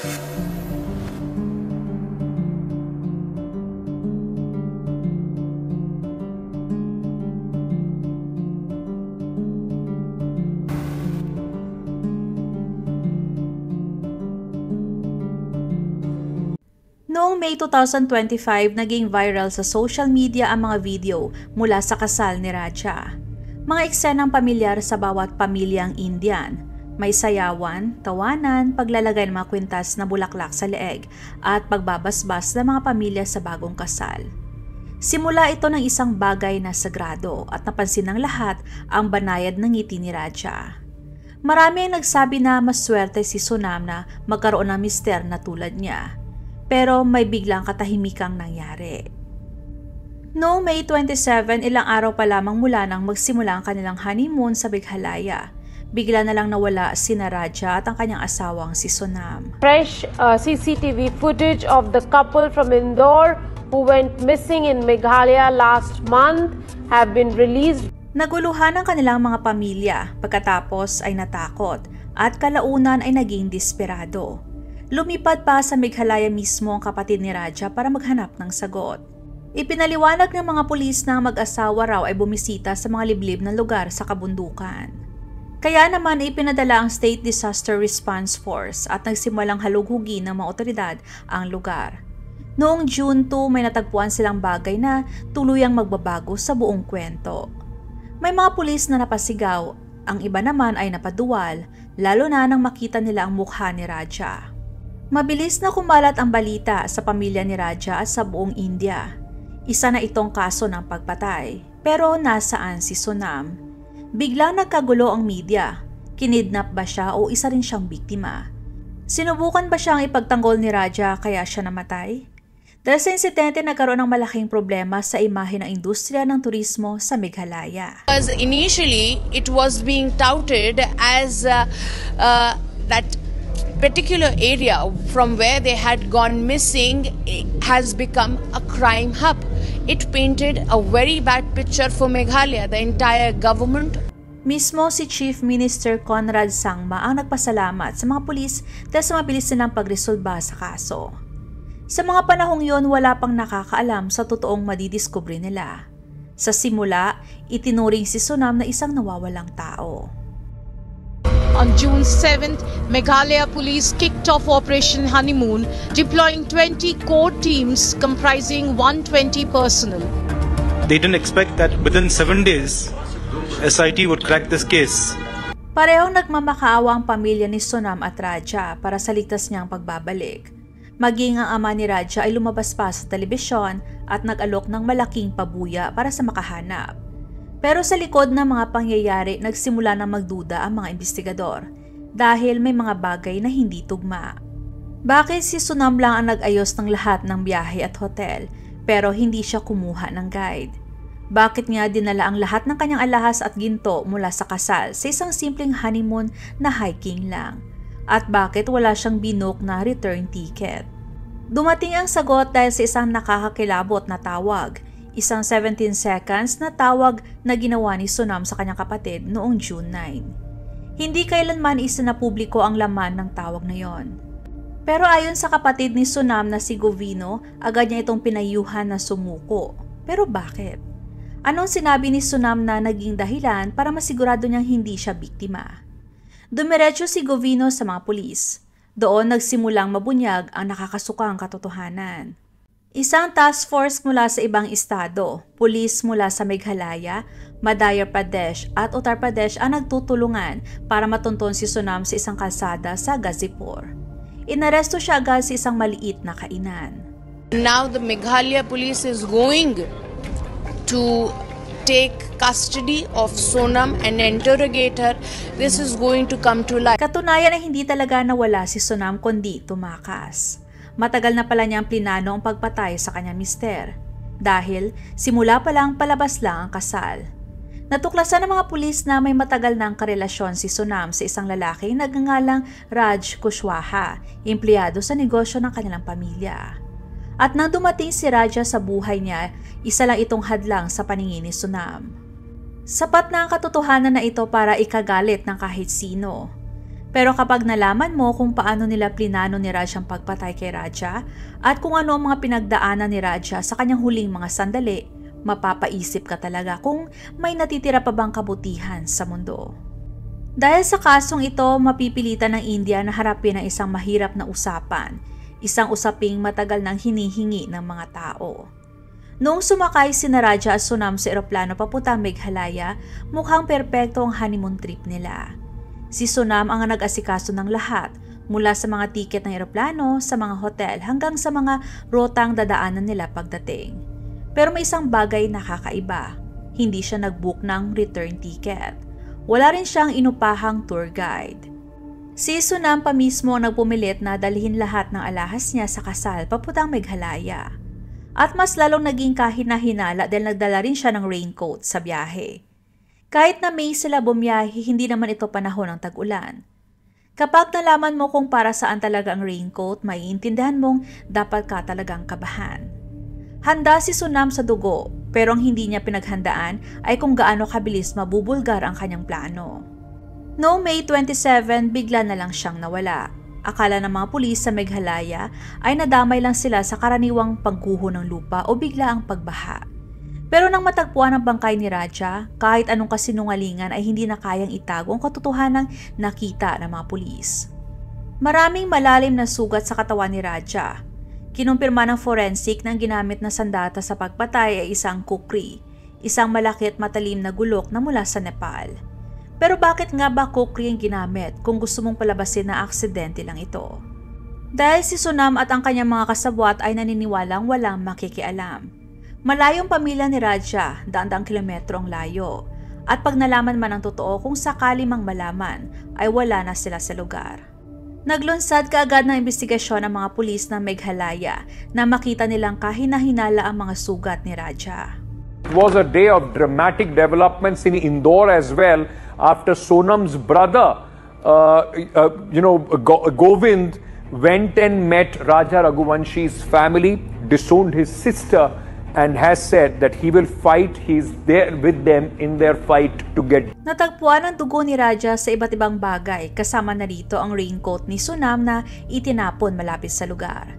Noong May 2025, naging viral sa social media ang mga video mula sa kasal ni Raja. Mga eksenang pamilyar sa bawat pamilyang Indian. May sayawan, tawanan, paglalagay ng mga kwintas na bulaklak sa leeg at pagbabasbas ng mga pamilya sa bagong kasal. Simula ito ng isang bagay na sagrado at napansin ng lahat ang banayad ng ngiti ni Raja. Marami ang nagsabi na maswerte si Sonam na magkaroon ng mister na tulad niya. Pero may biglang katahimikang nangyari. Noong May 27, ilang araw pa lamang mula nang magsimula ang kanilang honeymoon sa Meghalaya, bigla na lang nawala sina Raja at ang kanyang asawang si Sonam. Fresh CCTV footage of the couple from Indore who went missing in Meghalaya last month have been released. Naguluhan ang kanilang mga pamilya, pagkatapos ay natakot at kalaunan ay naging desperado. Lumipad pa sa Meghalaya mismo ang kapatid ni Raja para maghanap ng sagot. Ipinaliwanag ng mga pulis na ang mag-asawa raw ay bumisita sa mga liblib na lugar sa kabundukan. Kaya naman ipinadala ang State Disaster Response Force at nagsimulang halughugin ng mga otoridad ang lugar. Noong June 2, may natagpuan silang bagay na tuluyang magbabago sa buong kwento. May mga pulis na napasigaw, ang iba naman ay napaduwal, lalo na nang makita nila ang mukha ni Raja. Mabilis na kumalat ang balita sa pamilya ni Raja at sa buong India. Isa na itong kaso ng pagpatay. Pero nasaan si Sonam? Biglang nagkagulo ang media. Kinidnap ba siya o isa rin siyang biktima? Sinubukan ba siyang ipagtanggol ni Raja kaya siya namatay? Dahil sa insidente, nagkaroon ng malaking problema sa imahe ng industriya ng turismo sa Meghalaya. Initially, it was being touted as that particular area from where they had gone missing has become a crime hub. It painted a very bad picture for Meghalaya, the entire government. Mismo si Chief Minister Conrad Sangma ang nagpasalamat sa mga pulis dahil sa mabilis nilang pagresolba sa kaso. Sa mga panahong yon, wala pang nakakaalam sa totoong madidiskubre nila. Sa simula, itinuring si Sonam na isang nawawalang tao. On June 7th, Meghalaya Police kicked off Operation Honeymoon, deploying 20 core teams comprising 120 personnel. They didn't expect that within 7 days, SIT would crack this case. Parehong nagmamakaawa ang pamilya ni Sonam at Raja para sa ligtas niyang pagbabalik. Maging ang ama ni Raja ay lumabas pa sa telebisyon at nag-alok ng malaking pabuya para sa makahanap. Pero sa likod ng mga pangyayari, nagsimula na magduda ang mga investigador dahil may mga bagay na hindi tugma. Bakit si Sonam lang ang nag-ayos ng lahat ng biyahe at hotel pero hindi siya kumuha ng guide? Bakit nga dinala ang lahat ng kanyang alahas at ginto mula sa kasal sa isang simpleng honeymoon na hiking lang? At bakit wala siyang binook na return ticket? Dumating ang sagot dahil sa isang nakakakilabot na tawag. Isang 17 seconds na tawag na ginawa ni Sonam sa kanyang kapatid noong June 9. Hindi kailanman isinapubliko ang laman ng tawag na yon. Pero ayon sa kapatid ni Sonam na si Govino, agad niya itong pinayuhan na sumuko. Pero bakit? Anong sinabi ni Sonam na naging dahilan para masigurado niyang hindi siya biktima? Dumiretso si Govino sa mga pulis. Doon nagsimulang mabunyag ang nakakasukang katotohanan. Isang task force mula sa ibang estado, pulis mula sa Meghalaya, Madhya Pradesh at Uttar Pradesh ang nagtutulungan para matunton si Sonam sa isang kalsada sa Gazipur. Inaresto siya agad sa isang maliit na kainan. Now the Meghalaya police is going to take custody of Sonam and interrogate her. This is going to come to light. Katunayan na hindi talaga nawala si Sonam kundi tumakas. Matagal na pala niyang plinano ang pagpatay sa kanyang mister dahil simula pa lang palabas lang ang kasal. Natuklasan ng mga pulis na may matagal ng karelasyon si Sonam sa isang lalaking nagngangalang Raj Kushwaha, empleyado sa negosyo ng kanilang pamilya. At nang dumating si Raja sa buhay niya, isa lang itong hadlang sa paningin ni Sonam. Sapat na ang katotohanan na ito para ikagalit ng kahit sino. Pero kapag nalaman mo kung paano nila plinano ni Raj ang pagpatay kay Raja at kung ano ang mga pinagdaanan ni Raja sa kanyang huling mga sandali, mapapaisip ka talaga kung may natitira pa bang kabutihan sa mundo. Dahil sa kasong ito, mapipilitan ng India na harapin ang isang mahirap na usapan, isang usaping matagal nang hinihingi ng mga tao. Noong sumakay si Raja at Sonam sa eroplano papuntang Meghalaya, mukhang perpekto ang honeymoon trip nila. Si Sonam ang nag-asikaso ng lahat, mula sa mga tiket ng eroplano, sa mga hotel, hanggang sa mga rotang dadaanan nila pagdating. Pero may isang bagay na kakaiba. Hindi siya nag-book ng return ticket. Wala rin siyang inupahang tour guide. Si Sonam pa mismo ang nagpumilit na dalhin lahat ng alahas niya sa kasal papuntang Meghalaya. At mas lalong naging kahina-hinala dahil nagdala rin siya ng raincoat sa biyahe. Kahit na May sila bumiyahe, hindi naman ito panahon ng tag-ulan. Kapag nalaman mo kung para saan talaga ang raincoat, maiintindihan mong dapat ka talagang kabahan. Handa si Sonam sa dugo, pero ang hindi niya pinaghandaan ay kung gaano kabilis mabubulgar ang kanyang plano. Noong May 27, bigla na lang siyang nawala. Akala ng mga pulis sa Meghalaya ay nadamay lang sila sa karaniwang pagguho ng lupa o bigla ang pagbaha. Pero nang matagpuan ang bangkay ni Raja, kahit anong kasinungalingan ay hindi na kayang itago ang katotohanang nakita ng mga pulis. Maraming malalim na sugat sa katawan ni Raja. Kinumpirma ng forensic na ang ginamit na sandata sa pagpatay ay isang kukri, isang malaki at matalim na gulok na mula sa Nepal. Pero bakit nga ba kukri ang ginamit kung gusto mong palabasin na aksidente lang ito? Dahil si Sonam at ang kanyang mga kasabwat ay naniniwalang walang makikialam. Malayong pamilya ni Raja, daan-daang kilometro ang layo. At pag nalaman man ang totoo kung sakali mang malaman, ay wala na sila sa lugar. Naglunsad kaagad ng investigasyon ang mga pulis ng Meghalaya na makita nilang kahina-hinala ang mga sugat ni Raja. It was a day of dramatic developments in Indore as well after Sonam's brother, Govind, went and met Raja Raghuvanshi's family, disowned his sister, and has said that he will fight. He's there with them in their fight to get. Natagpuan ang dugo ni Raja sa iba't ibang bagay, kasama na dito ang raincoat ni Sonam na itinapon malapit sa lugar.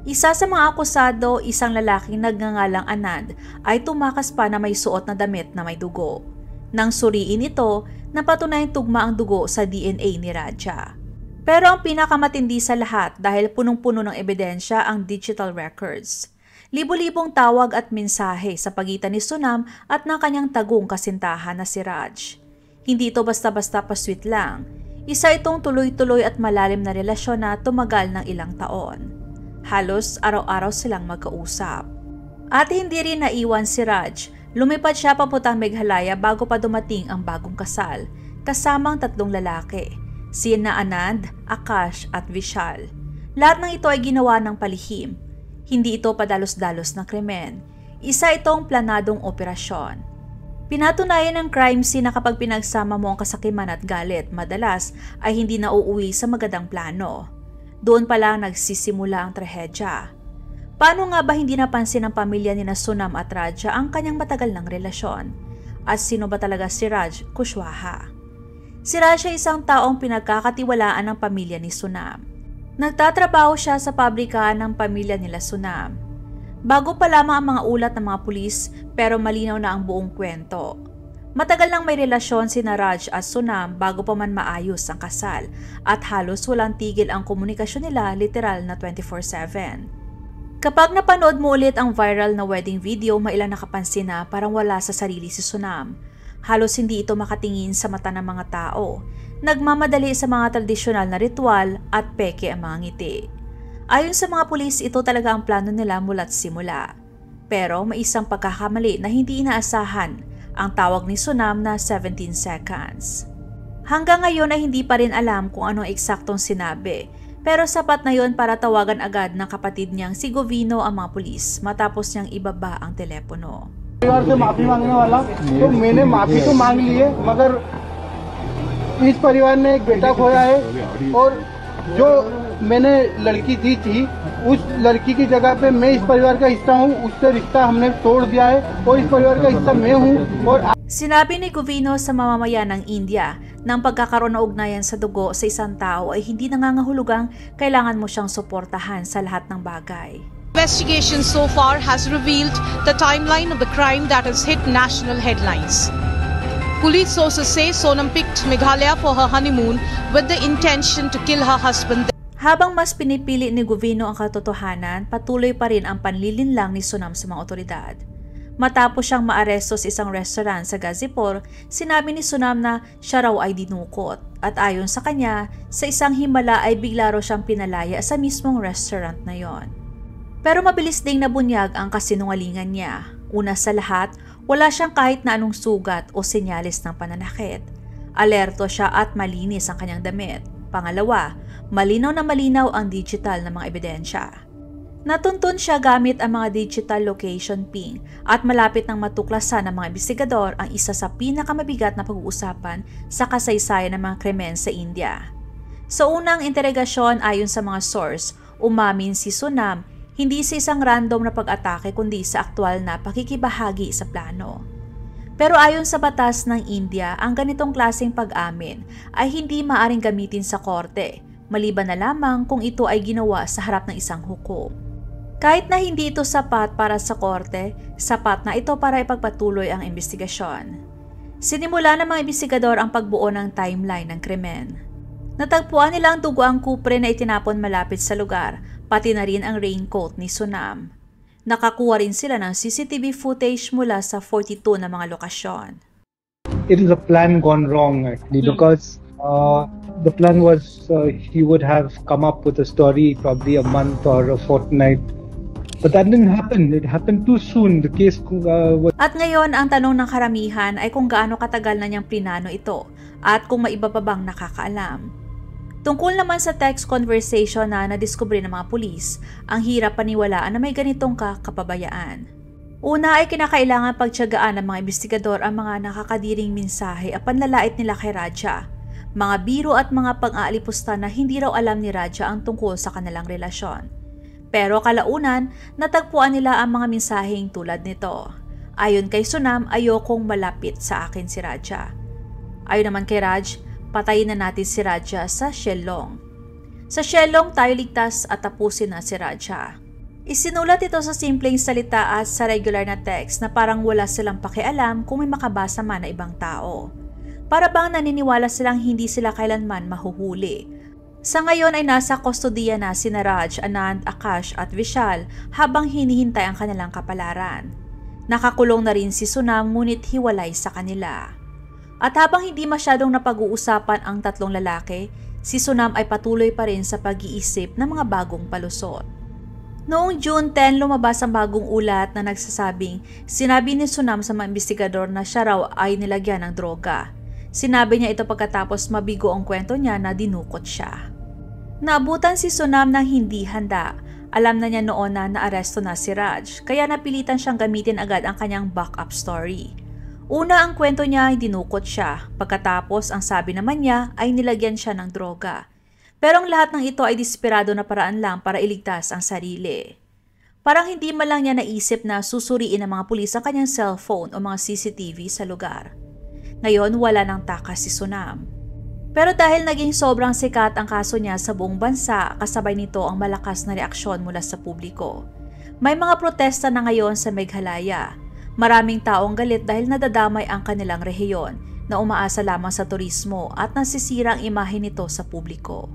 Isa sa mga akusado, isang lalaking nagngangalang Anand, ay tumakas pa na may suot na damit na may dugo. Nang suriin ito, napatunay tugma ang dugo sa DNA ni Raja. Pero ang pinakamatindi sa lahat dahil punong-puno ng ebidensya ang digital records. Libo-libong tawag at mensahe sa pagitan ni Sonam at ng kanyang tagong kasintahan na si Raj. Hindi ito basta-basta pa-sweet lang. Isa itong tuloy-tuloy at malalim na relasyon na tumagal ng ilang taon. Halos araw-araw silang magkausap. At hindi rin naiwan si Raj. Lumipad siya papuntang Meghalaya bago pa dumating ang bagong kasal, kasamang 3 lalaki, sina Anand, Akash at Vishal. Lahat ng ito ay ginawa ng palihim. Hindi ito padalos-dalos na krimen. Isa itong planadong operasyon. Pinatunayan ng crime scene na kapag pinagsama mo ang kasakiman at galit, madalas ay hindi na uuwi sa magandang plano. Doon pa lang nagsisimula ang trahedya. Paano nga ba hindi napansin ng pamilya ni Sonam at Raja ang kanyang matagal ng relasyon? At sino ba talaga si Raj Kushwaha? Si Raj ay isang taong pinagkakatiwalaan ng pamilya ni Sonam. Nagtatrabaho siya sa pabrika ng pamilya nila Sonam. Bago pa lamang ang mga ulat ng mga pulis pero malinaw na ang buong kwento. Matagal nang may relasyon sina Raj at Sonam bago pa man maayos ang kasal at halos walang tigil ang komunikasyon nila literal na 24/7. Kapag napanood mo ulit ang viral na wedding video, mailan nakapansin na parang wala sa sarili si Sonam. Halos hindi ito makatingin sa mata ng mga tao. Nagmamadali sa mga tradisyonal na ritual at peke ang mga ngiti. Ayon sa mga pulis, ito talaga ang plano nila mula't simula. Pero may isang pagkakamali na hindi inaasahan, ang tawag ni Sonam na 17 seconds. Hanggang ngayon ay hindi pa rin alam kung anong eksaktong sinabi, pero sapat na yon para tawagan agad ng kapatid niyang si Govino ang mga pulis matapos niyang ibaba ang telepono. परिवार से माफी मांगने वाला तो मैंने माफी तो मांग ली है, मगर इस परिवार ने एक बेटा खोया है और जो मैंने लड़की दी थी उस लड़की की जगह पे मैं इस परिवार का हिस्सा हूँ, उससे रिश्ता हमने तोड़ दिया है और इस परिवार का हिस्सा मैं हूँ। और Sinabi ni Govino sa mamamayan ng India na ang pagkakaroon ng ugnayan sa dugo sa isang tao ay hindi nangangahulugang kailangan mo siyang suportahan sa lahat ng bagay. Investigation so far has revealed the timeline of the crime that has hit national headlines. Police sources say Sonam picked Meghalaya for her honeymoon with the intention to kill her husband. Habang mas pinipili ni Govino ang katotohanan, patuloy pa rin ang panlilinlang ni Sonam sa mga otoridad. Matapos siyang maaresto sa isang restaurant sa Gazipur, sinabi ni Sonam na siya raw ay dinukot at ayon sa kanya, sa isang himala ay bigla raw siyang pinalaya sa mismong restaurant na yon. Pero mabilis ding nabunyag ang kasinungalingan niya. Una sa lahat, wala siyang kahit na anong sugat o senyales ng pananakit. Alerto siya at malinis ang kanyang damit. Pangalawa, malinaw na malinaw ang digital na mga ebidensya. Natuntun siya gamit ang mga digital location ping at malapit nang matuklasan ng mga investigador ang isa sa pinakamabigat na pag-uusapan sa kasaysayan ng mga krimen sa India. Sa unang interogasyon ayon sa mga source, umamin si Sonam hindi sa isang random na pag-atake kundi sa aktwal na pakikibahagi sa plano. Pero ayon sa batas ng India, ang ganitong klaseng pag-amin ay hindi maaring gamitin sa korte, maliban na lamang kung ito ay ginawa sa harap ng isang hukom. Kahit na hindi ito sapat para sa korte, sapat na ito para ipagpatuloy ang investigasyon. Sinimula ng mga investigador ang pagbuo ng timeline ng krimen. Natagpuan nila ang dugoang kupre na itinapon malapit sa lugar, pati na rin ang raincoat ni Sonam. Nakakuha rin sila ng CCTV footage mula sa 42 na mga lokasyon. It is a plan gone wrong actually because the plan was he would have come up with a story probably a month or a fortnight. But that didn't happen. It happened too soon. The case was... At ngayon, ang tanong ng karamihan ay kung gaano katagal na niyang plinano ito at kung maiba pa bang nakakaalam. Tungkol naman sa text conversation na nadiskubre ng mga pulis, ang hirap paniwalaan na may ganitong kapabayaan. Una ay kinakailangan pagtiyagaan ng mga investigador ang mga nakakadiring mensahe at panlalait nila kay Raja, mga biro at mga pang-aalipusta na hindi raw alam ni Raja ang tungkol sa kanilang relasyon. Pero kalaunan, natagpuan nila ang mga mensaheng tulad nito. Ayon kay Sonam, ayokong malapit sa akin si Raja. Ayon naman kay Raj, patayin na natin si Raja sa Shillong. Sa Shillong tayo ligtas at tapusin na si Raja. Isinulat ito sa simpleng salita at sa regular na text na parang wala silang pakialam kung may makabasa man na ibang tao. Para bang naniniwala silang hindi sila kailanman mahuhuli. Sa ngayon ay nasa kustodiya na sina Raj, Anand, Akash at Vishal habang hinihintay ang kanilang kapalaran. Nakakulong na rin si Sonam ngunit hiwalay sa kanila. At habang hindi masyadong napag-uusapan ang tatlong lalaki, si Sonam ay patuloy pa rin sa pag-iisip ng mga bagong palusot. Noong June 10, lumabas ang bagong ulat na nagsasabing sinabi ni Sonam sa mga investigador na siya raw ay nilagyan ng droga. Sinabi niya ito pagkatapos mabigo ang kwento niya na dinukot siya. Naabutan si Sonam ng hindi handa. Alam na niya noon na naaresto na si Raj, kaya napilitan siyang gamitin agad ang kanyang backup story. Una ang kwento niya ay dinukot siya, pagkatapos ang sabi naman niya ay nilagyan siya ng droga. Pero ang lahat ng ito ay desperado na paraan lang para iligtas ang sarili. Parang hindi man lang niya naisip na susuriin ng mga pulis ang kanyang cellphone o mga CCTV sa lugar. Ngayon wala nang takas si Sonam. Pero dahil naging sobrang sikat ang kaso niya sa buong bansa, kasabay nito ang malakas na reaksyon mula sa publiko. May mga protesta na ngayon sa Meghalaya. Maraming taong galit dahil nadadamay ang kanilang rehiyon na umaasa lamang sa turismo at nasisira ang imahe nito sa publiko.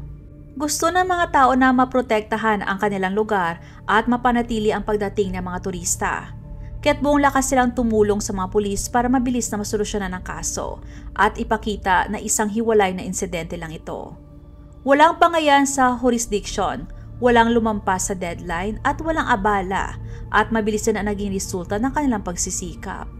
Gusto ng mga tao na maprotektahan ang kanilang lugar at mapanatili ang pagdating ng mga turista. Kaya't buong lakas silang tumulong sa mga pulis para mabilis na masolusyonan ang kaso at ipakita na isang hiwalay na insidente lang ito. Walang bangayan sa jurisdiction, walang lumampas sa deadline at walang abala at mabilis na naging resulta ng kanilang pagsisikap.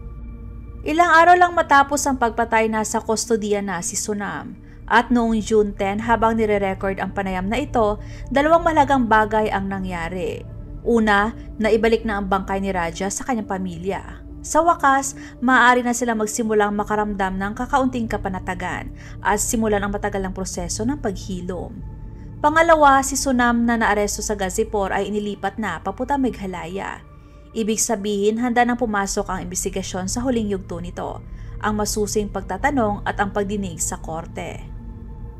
Ilang araw lang matapos ang pagpatay na sa kustodiya na si Sonam at noong June 10 habang nire-record ang panayam na ito, dalawang mahalagang bagay ang nangyari. Una, naibalik na ang bangkay ni Raja sa kanyang pamilya. Sa wakas, maaari na sila magsimulang makaramdam ng kakaunting kapanatagan at simulan ang matagal ng proseso ng paghilom. Pangalawa, si Sonam na naaresto sa Gazipur ay inilipat na papunta Meghalaya. Ibig sabihin, handa nang pumasok ang investigasyon sa huling yugto nito ang masusing pagtatanong at ang pagdinig sa korte.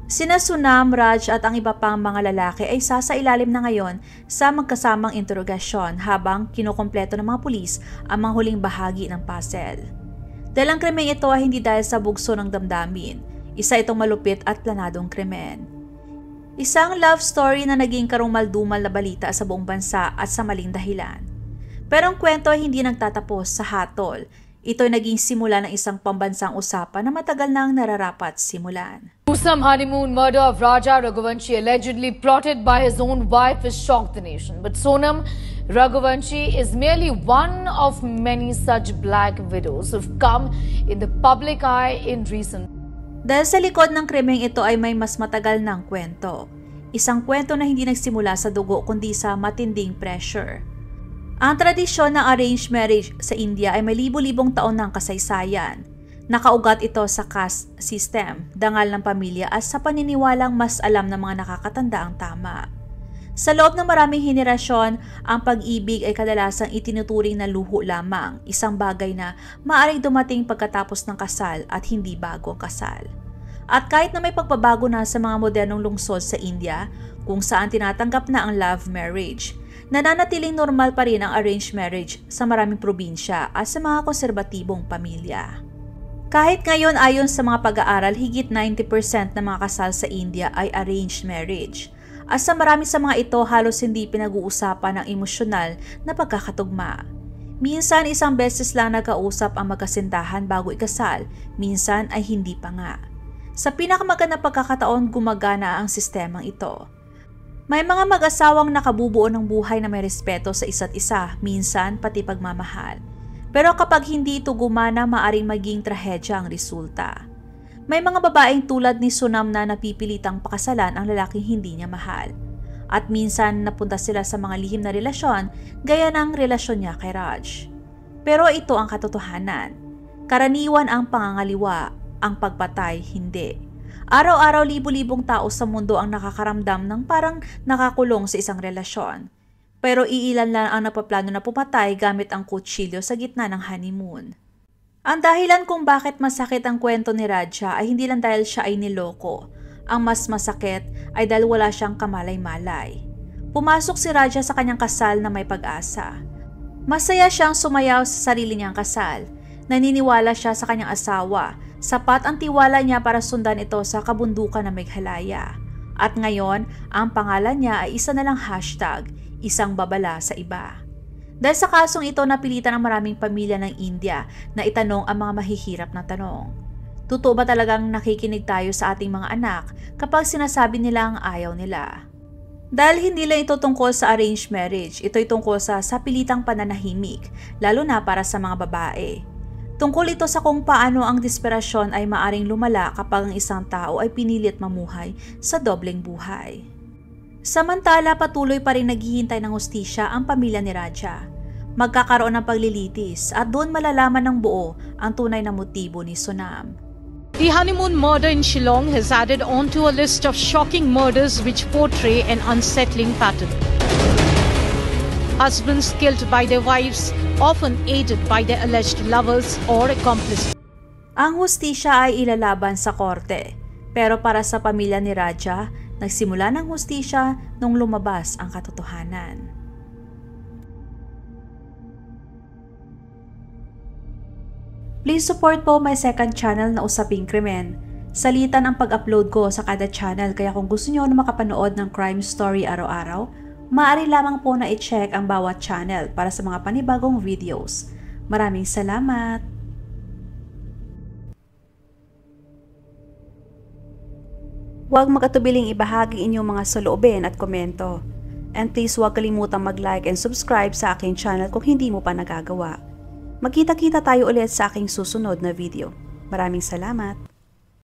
Sina Sonam, Raj at ang iba pang mga lalaki ay sasailalim na ngayon sa magkasamang interogasyon habang kinukumpleto ng mga pulis ang mga huling bahagi ng puzzle. Dahil ang krimeng ito ay hindi dahil sa bugso ng damdamin, isa itong malupit at planadong krimen. Isang love story na naging karumaldumal na balita sa buong bansa at sa maling dahilan. Pero ang kwento ay hindi nagtatapos sa hatol. Ito'y naging simula ng isang pambansang usapan na matagal nang nararapat simulan. Gruesome honeymoon murder of Raja Raghuvanshi allegedly plotted by his own wife has shocked the nation. But Sonam Raghuvanshi is merely one of many such black widows who've come in the public eye in recent. Dahil sa likod ng krimeng ito ay may mas matagal ng kwento. Isang kwento na hindi nagsimula sa dugo kundi sa matinding pressure. Ang tradisyon ng arranged marriage sa India ay may libo-libong taon ng kasaysayan. Nakaugat ito sa caste system, dangal ng pamilya at sa paniniwalang mas alam ng mga nakakatanda ang tama. Sa loob ng maraming henerasyon, ang pag-ibig ay kadalasang itinuturing na luho lamang, isang bagay na maaaring dumating pagkatapos ng kasal at hindi bago ang kasal. At kahit na may pagbabago na sa mga modernong lungsod sa India, kung saan tinatanggap na ang love marriage, nananatiling normal pa rin ang arranged marriage sa maraming probinsya at sa mga konserbatibong pamilya. Kahit ngayon ayon sa mga pag-aaral, higit 90% ng mga kasal sa India ay arranged marriage. At sa marami sa mga ito, halos hindi pinag-uusapan ng emosyonal na pagkakatugma. Minsan isang beses lang nagkausap ang magkasintahan bago ikasal, minsan ay hindi pa nga. Sa pinakamagandang pagkakataon, gumagana ang sistemang ito. May mga mag-asawang nakabubuo ng buhay na may respeto sa isa't isa, minsan pati pagmamahal. Pero kapag hindi ito gumana, maaring maging trahedya ang resulta. May mga babaeng tulad ni Sonam na napipilitang pakasalan ang lalaking hindi niya mahal. At minsan napunta sila sa mga lihim na relasyon, gaya ng relasyon niya kay Raj. Pero ito ang katotohanan. Karaniwan ang pangangaliwa, ang pagpatay hindi. Araw-araw libo-libong tao sa mundo ang nakakaramdam ng parang nakakulong sa isang relasyon. Pero iilan lang ang napaplano na pumatay gamit ang kutsilyo sa gitna ng honeymoon. Ang dahilan kung bakit masakit ang kwento ni Raja ay hindi lang dahil siya ay niloko. Ang mas masakit ay dahil wala siyang kamalay-malay. Pumasok si Raja sa kanyang kasal na may pag-asa. Masaya siyang sumayaw sa sarili niyang kasal. Naniniwala siya sa kanyang asawa. Sapat ang tiwala niya para sundan ito sa kabundukan ng Meghalaya. At ngayon, ang pangalan niya ay isa na lang hashtag, isang babala sa iba. Dahil sa kasong ito, napilitan ang maraming pamilya ng India na itanong ang mga mahihirap na tanong. Totoo ba talagang nakikinig tayo sa ating mga anak kapag sinasabi nila ang ayaw nila? Dahil hindi lang ito tungkol sa arranged marriage, ito'y tungkol sa sapilitang pananahimik, lalo na para sa mga babae. Tungkol ito sa kung paano ang desperasyon ay maaring lumala kapag ang isang tao ay pinilit mamuhay sa dobleng buhay. Samantala, patuloy pa rin naghihintay ng hustisya ang pamilya ni Raja. Magkakaroon ng paglilitis at doon malalaman ng buo ang tunay na motibo ni Sonam. The honeymoon murder in Shillong has added on to a list of shocking murders which portray an unsettling pattern. Husbands killed by their wives, often aided by their alleged lovers or accomplices. Ang hustisya ay ilalaban sa korte, pero para sa pamilya ni Raja, nagsimula ng hustisya nung lumabas ang katotohanan. Please support po my second channel na Usaping Krimen. Salitan ang pag-upload ko sa kada channel, kaya kung gusto niyo na makapanood ng crime story araw-araw, maaari lamang po na i-check ang bawat channel para sa mga panibagong videos. Maraming salamat! Huwag magatubiling ibahagi inyong mga saloobin at komento. And please huwag kalimutang mag-like and subscribe sa aking channel kung hindi mo pa nagagawa. Magkita-kita tayo ulit sa aking susunod na video. Maraming salamat!